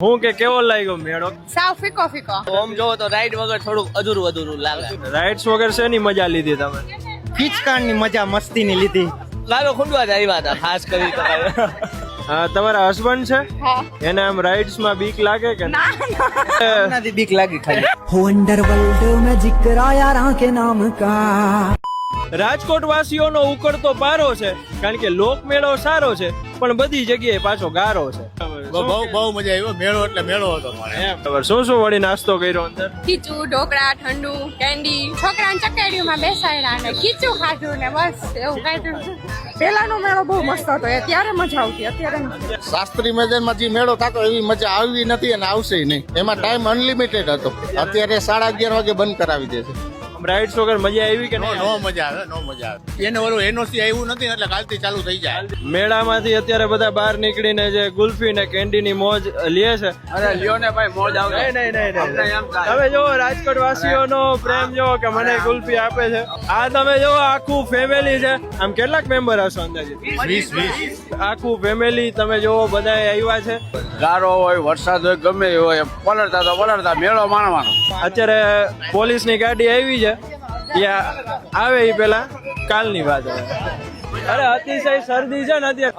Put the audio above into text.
હું કે કેવો લાગ્યો મેળો? સાવ ફીકો ફીકો. ઓમ જોવો તો રાઈડ વગર થોડુંક અધૂરું લાગે. રાઇડ્સ વગર શેની મજા લીધી તમે? ખીચકાણની મજા મસ્તીની લીધી. ગારો ખુંડવા જ આવ્યા હતા ખાસ કરી તમારે. હા, તમારા હસબન્ડ છે હા. એને આમ રાઇડ્સ માં બીક લાગે કે ના એનાથી બીક લાગી ખાલી. हो अंडरवर्ल्ड में जिक्र आया राह के नाम का. રાજકોટ વાસીઓનો ઉકળતો પારો છે, કારણ કે લોકમેળો સારો છે પણ બધી જગ્યાએ પાછો ગારો છે. બહુ મજા આવી. મેળો એટલે મેળો હતો મારે. ખબર શું શું વળી નાસ્તો કર્યો અંદર? ખીચું, ઢોકળા, ઠંડુ, કેન્ડી, છોકરાને ચકેડીમાં બેસાડ્યા ને ખીચું ખાધું ને બસ એવું ખાધું. પેલાનો મેળો બહુ મસ્ત હતો, ત્યારે મજા આવતી, અત્યારે શાસ્ત્રી મેદાનમાં જે મેળો થતો એવી મજા આવી નથી અને આવશે નહીં. એમાં ટાઈમ અનલિમિટેડ હતો. અત્યારે 11:30 વાગે બંધ કરાવી દે છે. રાઇડ્સ વગર મજા આવી કે નો મજા આવે, નો મજા આવે. એને ઓલું એનઓસી આવ્યું નથી એટલે કાલથી ચાલુ થઈ જાય. મેળામાંથી અત્યારે બધા બહાર નીકળીને જે ગુલ્ફી ને કેન્ડી ની મોજ લે છે. અરે લ્યો ને ભાઈ મોજ આવે. નહીં. તમે જો રાજકોટ વાસીઓનો પ્રેમ જો કે મને ગુલ્ફી આપે છે. આ તમે જો આખું ફેમિલી છે. આમ કેટલાક મેમ્બર હશો અંદાજે? 20. આખું ફેમિલી તમે જો બધા આવ્યા છે. ગારો હોય વરસાદ હોય ગમે હોય પલળતા મેળો માણવાનો. અત્યારે પોલીસની ગાડી આવી છે. ત્યાં આવે એ પેલા કાલની વાત હવે. અરે અતિશય શરદી છે ને અત્યારે.